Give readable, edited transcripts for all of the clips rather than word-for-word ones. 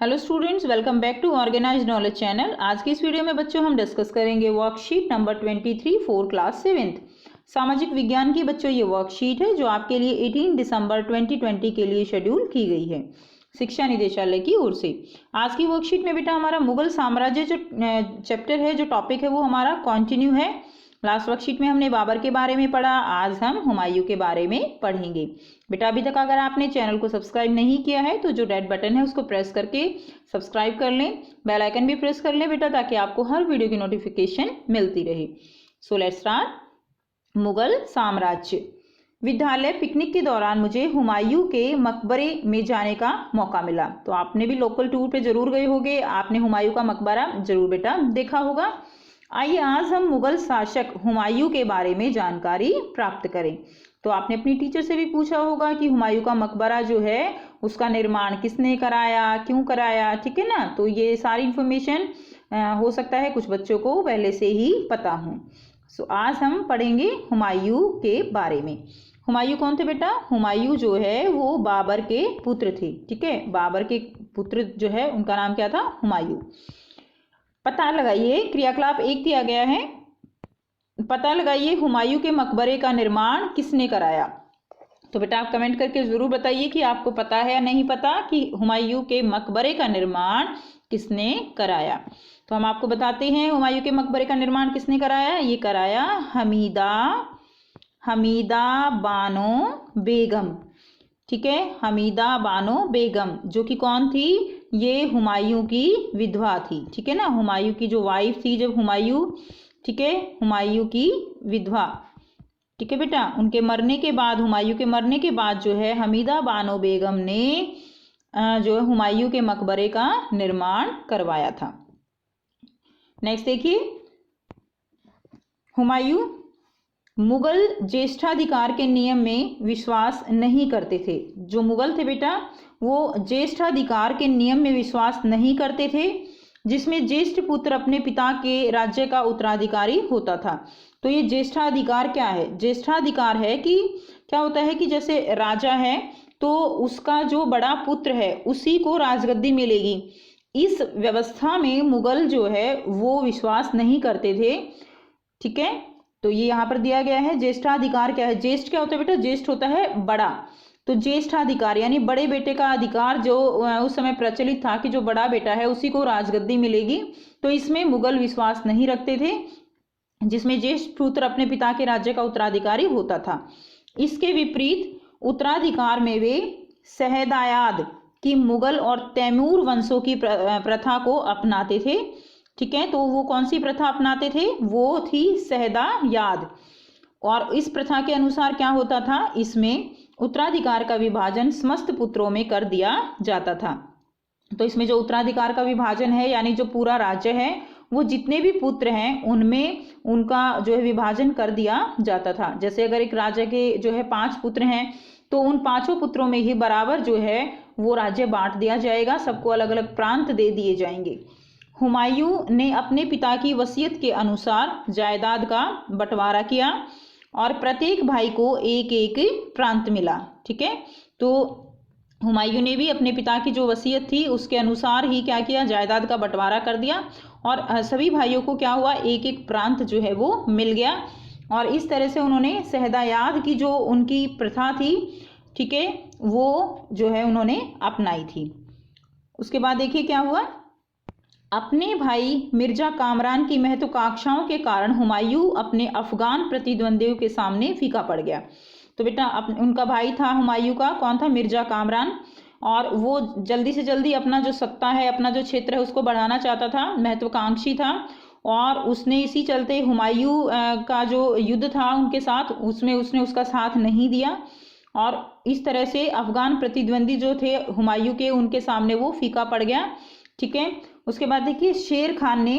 Hello students, welcome back to organised knowledge channel. आज की इस वीडियो में बच्चों हम डिस्कस करेंगे worksheet number 23 for class 7th सामाजिक विज्ञान की। बच्चों ये वर्कशीट है जो आपके लिए 18 दिसंबर 2020 के लिए शेड्यूल की गई है शिक्षा निदेशालय की ओर से। आज की वर्कशीट में बेटा हमारा मुगल साम्राज्य जो चैप्टर है, जो टॉपिक है वो हमारा कंटिन्यू है। लास्ट वर्कशीट में हमने बाबर के बारे में पढ़ा, आज हम हुमायूं के बारे में पढ़ेंगे। बेटा अभी तक अगर आपने चैनल को सब्सक्राइब नहीं किया है तो जो रेड बटन है उसको प्रेस करके सब्सक्राइब कर लें, बेल आइकन भी प्रेस कर लें बेटा, ताकि आपको हर वीडियो की नोटिफिकेशन मिलती रहे। So let's start. मुगल साम्राज्य। विद्यालय पिकनिक के दौरान मुझे हुमायूं के मकबरे में जाने का मौका मिला। तो आपने भी लोकल टूर पे जरूर गए होंगे, आपने हुमायूं का मकबरा जरूर बेटा देखा होगा। आइए आज हम मुगल शासक हुमायूं के बारे में जानकारी प्राप्त करें। तो आपने अपनी टीचर से भी पूछा होगा कि हुमायूं का मकबरा जो है उसका निर्माण किसने कराया, क्यों कराया, ठीक है ना। तो ये सारी इंफॉर्मेशन हो सकता है कुछ बच्चों को पहले से ही पता हो। सो आज हम पढ़ेंगे हुमायूं के बारे में। हुमायूं कौन थे बेटा? हुमायूं जो है वो बाबर के पुत्र थे, ठीक है। बाबर के पुत्र जो है उनका नाम क्या था? हुमायूं। पता लगाइए, क्रियाकलाप 1 दिया गया है। पता लगाइए हुमायूं के मकबरे का निर्माण किसने कराया। तो बेटा आप कमेंट करके जरूर बताइए कि आपको पता है या नहीं पता कि हुमायूं के मकबरे का निर्माण किसने कराया। तो हम आपको बताते हैं हुमायूं के मकबरे का निर्माण किसने कराया। ये कराया हमीदा बानो बेगम, ठीक है। हमीदा बानो बेगम जो कि कौन थी? ये हुमायूं की विधवा थी, ठीक है ना। हुमायूं की जो वाइफ थी जब हुमायूं, ठीक है, हुमायूं की विधवा, ठीक है बेटा। उनके मरने के बाद, हुमायूं के मरने के बाद जो है हमीदा बानो बेगम ने जो है हुमायूं के मकबरे का निर्माण करवाया था। नेक्स्ट देखिए, हुमायूं मुगल ज्येष्ठाधिकार के नियम में विश्वास नहीं करते थे। जो मुगल थे बेटा वो ज्येष्ठाधिकार के नियम में विश्वास नहीं करते थे, जिसमें ज्येष्ठ पुत्र अपने पिता के राज्य का उत्तराधिकारी होता था। तो ये ज्येष्ठाधिकार क्या है? ज्येष्ठाधिकार है कि क्या होता है कि जैसे राजा है तो उसका जो बड़ा पुत्र है उसी को राजगद्दी मिलेगी। इस व्यवस्था में मुगल जो है वो विश्वास नहीं करते थे, ठीक है। तो ये यहाँ पर दिया गया है। ज्येष्ठाधिकार क्या है? ज्येष्ठ क्या होता है बेटा? ज्येष्ठ होता है बड़ा। तो ज्येष्ठाधिकार यानी बड़े बेटे का अधिकार जो उस समय प्रचलित था कि जो बड़ा बेटा है उसी को राजगद्दी मिलेगी। तो इसमें मुगल विश्वास नहीं रखते थे, जिसमें ज्येष्ठ पुत्र अपने पिता के राज्य का उत्तराधिकारी होता था। इसके विपरीत उत्तराधिकार में वे सहदायाद की मुगल और तैमूर वंशों की प्रथा को अपनाते थे, ठीक है। तो वो कौन सी प्रथा अपनाते थे? वो थी सहदायाद। और इस प्रथा के अनुसार क्या होता था? इसमें उत्तराधिकार का विभाजन समस्त पुत्रों में कर दिया जाता था। तो इसमें जो उत्तराधिकार का विभाजन है यानी जो पूरा राज्य है वो जितने भी पुत्र हैं उनमें उनका जो है विभाजन कर दिया जाता था। जैसे अगर एक राज्य के जो है 5 पुत्र हैं तो उन 5 पुत्रों में ही बराबर जो है वो राज्य बांट दिया जाएगा, सबको अलग अलग प्रांत दे दिए जाएंगे। हुमायूं ने अपने पिता की वसीयत के अनुसार जायदाद का बंटवारा किया और प्रत्येक भाई को एक एक प्रांत मिला, ठीक है। तो हुमायूं ने भी अपने पिता की जो वसीयत थी उसके अनुसार ही क्या किया? जायदाद का बंटवारा कर दिया और सभी भाइयों को क्या हुआ? एक एक प्रांत जो है वो मिल गया। और इस तरह से उन्होंने सहदायाद की जो उनकी प्रथा थी, ठीक है, वो जो है उन्होंने अपनाई थी। उसके बाद देखिए क्या हुआ। अपने भाई मिर्जा कामरान की महत्वाकांक्षाओं के कारण हुमायूं अपने अफगान प्रतिद्वंदियों के सामने फीका पड़ गया। तो बेटा उनका भाई था हुमायूं का, कौन था? मिर्जा कामरान। और वो जल्दी से जल्दी अपना जो सत्ता है, अपना जो क्षेत्र है उसको बढ़ाना चाहता था, महत्वाकांक्षी था। और उसने इसी चलते हुमायूं का जो युद्ध था उनके साथ, उसमें उसने उसका साथ नहीं दिया और इस तरह से अफगान प्रतिद्वंदी जो थे हुमायूं के, उनके सामने वो फीका पड़ गया, ठीक है। उसके बाद देखिए शेर खान ने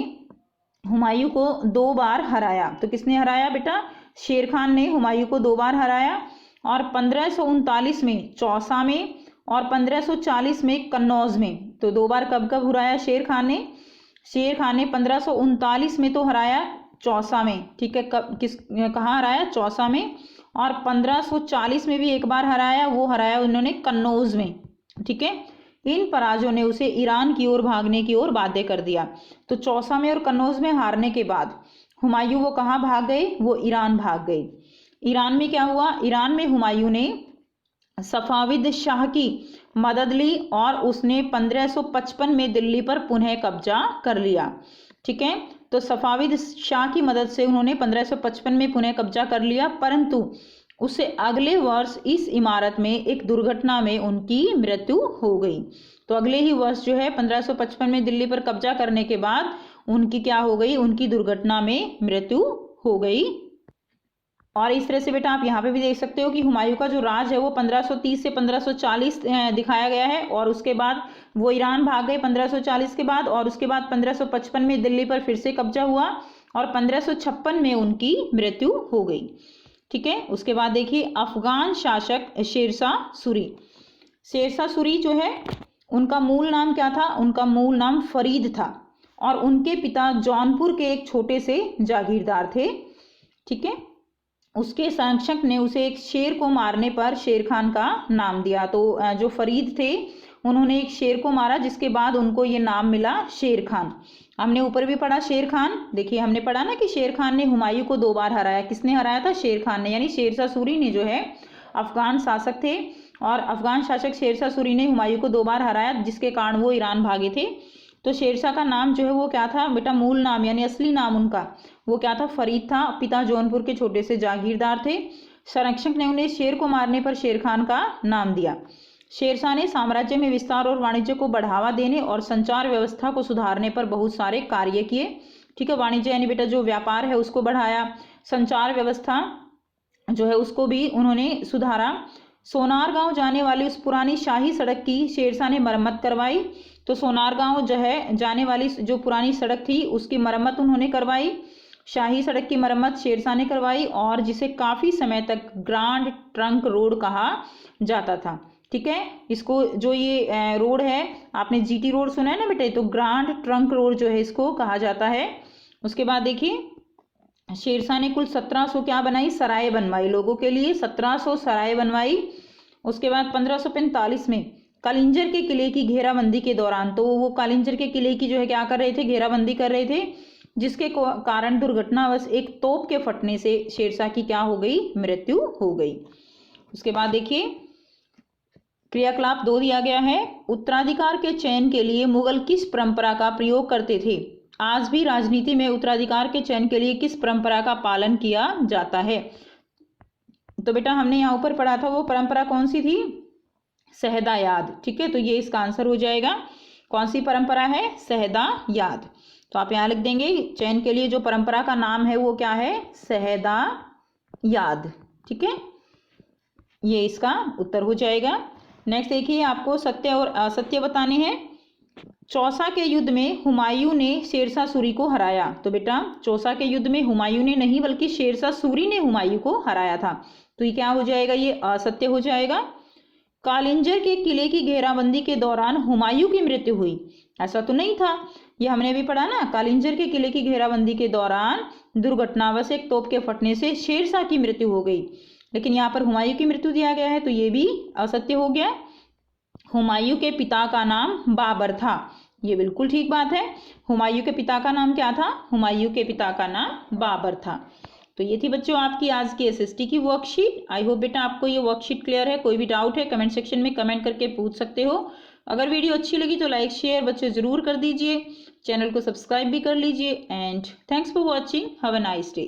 हुमायूं को 2 बार हराया। तो किसने हराया बेटा? शेर खान ने हुमायूं को 2 बार हराया और 1539 में चौसा में और 1540 में कन्नौज में। तो 2 बार कब कब हराया शेर खान ने? शेर खान ने 1539 में तो हराया चौसा में, ठीक है। कहाँ हराया? चौसा में। और 1540 में भी एक बार हराया, वो हराया उन्होंने कन्नौज में, ठीक है। इन पराजयों ने उसे ईरान की ओर भागने की ओर बाध्य कर दिया। तो चौसा में और कन्नौज में हारने के बाद हुमायूं वो कहाँ भाग गए, वो ईरान भाग गए। ईरान में क्या हुआ, ईरान में हुमायूं ने सफाविद शाह की मदद ली और उसने 1555 में दिल्ली पर पुनः कब्जा कर लिया। ठीक है, तो सफाविद शाह की मदद से उन्होंने 1555 में पुनः कब्जा कर लिया, परंतु उससे अगले वर्ष इस इमारत में एक दुर्घटना में उनकी मृत्यु हो गई। तो अगले ही वर्ष जो है 1555 में दिल्ली पर कब्जा करने के बाद उनकी क्या हो गई, उनकी दुर्घटना में मृत्यु हो गई। और इस तरह से बेटा आप यहाँ पे भी देख सकते हो कि हुमायूं का जो राज है वो 1530 से 1540 दिखाया गया है, और उसके बाद वो ईरान भाग गए 1540 के बाद, और उसके बाद 1555 में दिल्ली पर फिर से कब्जा हुआ और 1556 में उनकी मृत्यु हो गई। ठीक है, उसके बाद देखिए अफगान शासक शेरशाह सूरी। शेरशाह सूरी जो है उनका मूल नाम क्या था, उनका मूल नाम फरीद था, और उनके पिता जौनपुर के एक छोटे से जागीरदार थे। ठीक है, उसके संरक्षक ने उसे एक शेर को मारने पर शेर खान का नाम दिया। तो जो फरीद थे उन्होंने एक शेर को मारा, जिसके बाद उनको ये नाम मिला शेर खान। हमने ऊपर भी पढ़ा शेर खान, देखिए हमने पढ़ा ना कि शेर खान ने हुमायूं को 2 बार हराया। किसने हराया था, शेर खान ने, यानी शेरशाह सूरी ने जो है अफगान शासक थे, और अफगान शासक शेरशाह सूरी ने हुमायूं को 2 बार हराया, जिसके कारण वो ईरान भागे थे। तो शेरशाह का नाम जो है वो क्या था बेटा, मूल नाम यानी असली नाम उनका वो क्या था, फरीद था। पिता जौनपुर के छोटे से जागीरदार थे। संरक्षक ने उन्हें शेर को मारने पर शेर खान का नाम दिया। शेरशाह ने साम्राज्य में विस्तार और वाणिज्य को बढ़ावा देने और संचार व्यवस्था को सुधारने पर बहुत सारे कार्य किए। ठीक है, वाणिज्य यानी बेटा जो व्यापार है उसको बढ़ाया, संचार व्यवस्था जो है उसको भी उन्होंने सुधारा। सोनारगांव जाने वाली उस पुरानी शाही सड़क की शेरशाह ने मरम्मत करवाई। तो सोनारगांव जो है जाने वाली जो पुरानी सड़क थी उसकी मरम्मत उन्होंने करवाई। शाही सड़क की मरम्मत शेरशाह ने करवाई, और जिसे काफी समय तक ग्रांड ट्रंक रोड कहा जाता था। ठीक है, इसको जो ये रोड है, आपने जीटी रोड सुना है ना बेटे, तो ग्रांड ट्रंक रोड जो है इसको कहा जाता है। उसके बाद देखिए शेरशाह ने कुल 1700 क्या बनाई, सराय बनवाई लोगों के लिए, 1700 सराय बनवाई। उसके बाद 1545 में कालिंजर के किले की घेराबंदी के दौरान, तो वो कालिंजर के किले की जो है क्या कर रहे थे, घेराबंदी कर रहे थे, जिसके कारण दुर्घटनावश एक तोप के फटने से शेरशाह की क्या हो गई, मृत्यु हो गई। उसके बाद देखिए क्रियाकलाप 2 दिया गया है। उत्तराधिकार के चयन के लिए मुगल किस परंपरा का प्रयोग करते थे। आज भी राजनीति में उत्तराधिकार के चयन के लिए किस परंपरा का पालन किया जाता है। तो बेटा हमने यहाँ ऊपर पढ़ा था, वो परंपरा कौन सी थी, सहदायाद। ठीक है, तो ये इसका आंसर हो जाएगा। कौन सी परंपरा है, सहदायाद। तो आप यहाँ लिख देंगे चयन के लिए जो परंपरा का नाम है वो क्या है, सहदायाद। ठीक है, ये इसका उत्तर हो जाएगा। नेक्स्ट देखिए आपको सत्य और असत्य बताने हैं। चौसा के युद्ध में हुमायूं ने शेरशाह सूरी को हराया। तो बेटा चौसा के युद्ध में हुमायूं ने नहीं बल्कि शेरशाह सूरी ने हुमायूं को हराया था, तो ये क्या हो जाएगा, ये असत्य हो जाएगा। कालिंजर के किले की घेराबंदी के दौरान हुमायूं की मृत्यु हुई, ऐसा तो नहीं था, ये हमने भी पढ़ा ना, कालिंजर के किले की घेराबंदी के दौरान दुर्घटनावश एक तोप के फटने से शेरशाह की मृत्यु हो गई, लेकिन यहाँ पर हुमायूं की मृत्यु दिया गया है, तो ये भी असत्य हो गया। हुमायूं के पिता का नाम बाबर था, ये बिल्कुल ठीक बात है। हुमायूं के पिता का नाम क्या था, हुमायूं के पिता का नाम बाबर था। तो ये थी बच्चों आपकी आज की एसएसटी की वर्कशीट। आई होप बेटा आपको ये वर्कशीट क्लियर है। कोई भी डाउट है कमेंट सेक्शन में कमेंट करके पूछ सकते हो। अगर वीडियो अच्छी लगी तो लाइक शेयर बच्चों जरूर कर दीजिए, चैनल को सब्सक्राइब भी कर लीजिए। And thanks for watching, have a nice day.